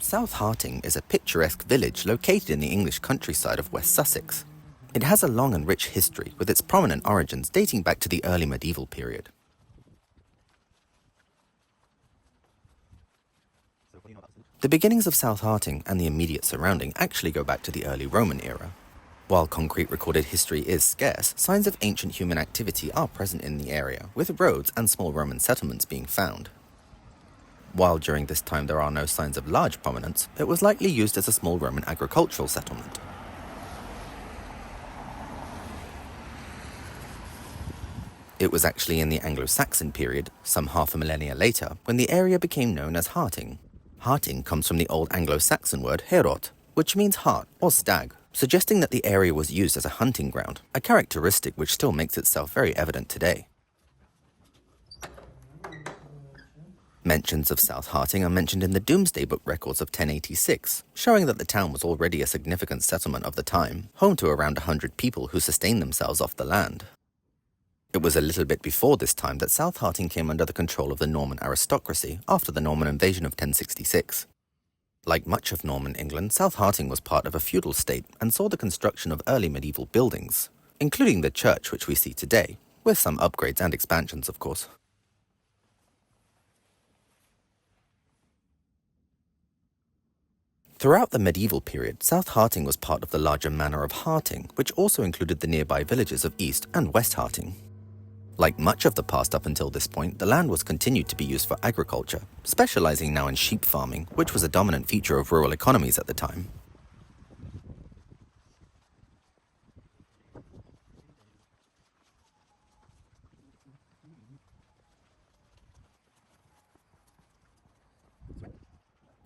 South Harting is a picturesque village located in the English countryside of West Sussex. It has a long and rich history, with its prominent origins dating back to the early medieval period. The beginnings of South Harting and the immediate surrounding actually go back to the early Roman era. While concrete recorded history is scarce, signs of ancient human activity are present in the area, with roads and small Roman settlements being found. While during this time there are no signs of large prominence, it was likely used as a small Roman agricultural settlement. It was actually in the Anglo-Saxon period, some half a millennia later, when the area became known as Harting. Harting comes from the Old Anglo-Saxon word herot, which means hart or stag, suggesting that the area was used as a hunting ground, a characteristic which still makes itself very evident today. Mentions of South Harting are mentioned in the Domesday Book records of 1086, showing that the town was already a significant settlement of the time, home to around 100 people who sustained themselves off the land. It was a little bit before this time that South Harting came under the control of the Norman aristocracy after the Norman invasion of 1066. Like much of Norman England, South Harting was part of a feudal state and saw the construction of early medieval buildings, including the church which we see today, with some upgrades and expansions, of course. Throughout the medieval period, South Harting was part of the larger manor of Harting, which also included the nearby villages of East and West Harting. Like much of the past up until this point, the land was continued to be used for agriculture, specializing now in sheep farming, which was a dominant feature of rural economies at the time.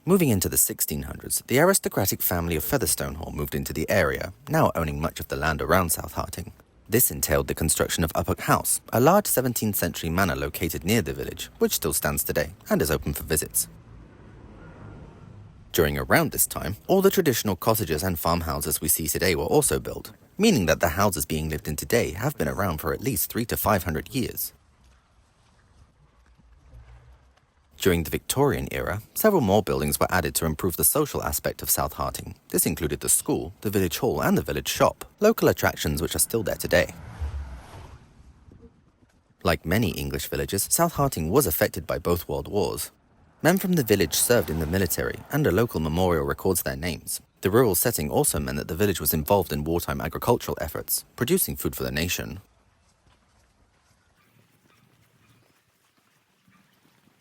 Moving into the 1600s, the aristocratic family of Featherstone Hall moved into the area, now owning much of the land around South Harting. This entailed the construction of Uphook House, a large 17th century manor located near the village, which still stands today and is open for visits. During around this time, all the traditional cottages and farmhouses we see today were also built, meaning that the houses being lived in today have been around for at least 300 to 500 years. During the Victorian era, several more buildings were added to improve the social aspect of South Harting. This included the school, the village hall and the village shop, local attractions which are still there today. Like many English villages, South Harting was affected by both world wars. Men from the village served in the military, and a local memorial records their names. The rural setting also meant that the village was involved in wartime agricultural efforts, producing food for the nation.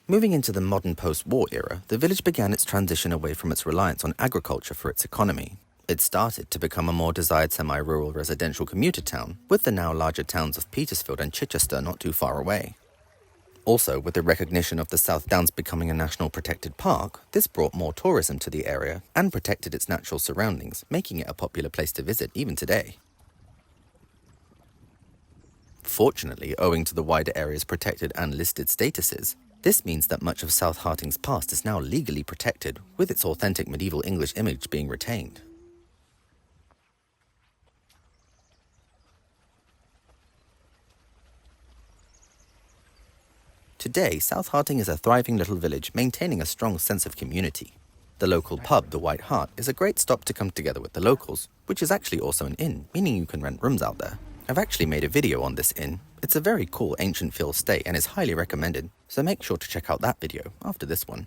Moving into the modern post-war era, the village began its transition away from its reliance on agriculture for its economy. It started to become a more desired semi-rural residential commuter town, with the now larger towns of Petersfield and Chichester not too far away. Also, with the recognition of the South Downs becoming a national protected park, this brought more tourism to the area and protected its natural surroundings, making it a popular place to visit even today. Fortunately, owing to the wider area's protected and listed statuses, this means that much of South Harting's past is now legally protected, with its authentic medieval English image being retained. Today, South Harting is a thriving little village maintaining a strong sense of community. The local pub, the White Hart, is a great stop to come together with the locals, which is actually also an inn, meaning you can rent rooms out there. I've actually made a video on this inn. It's a very cool ancient feel stay and is highly recommended, so make sure to check out that video after this one.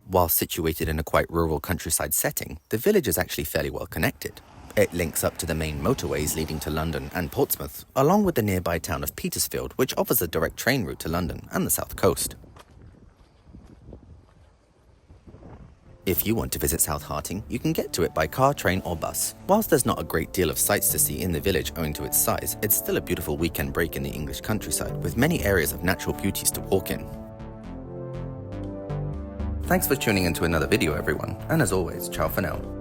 While situated in a quite rural countryside setting, the village is actually fairly well connected. It links up to the main motorways leading to London and Portsmouth, along with the nearby town of Petersfield, which offers a direct train route to London and the south coast. If you want to visit South Harting, you can get to it by car, train or bus. Whilst there's not a great deal of sights to see in the village owing to its size, it's still a beautiful weekend break in the English countryside, with many areas of natural beauties to walk in. Thanks for tuning into another video everyone, and as always, ciao for now.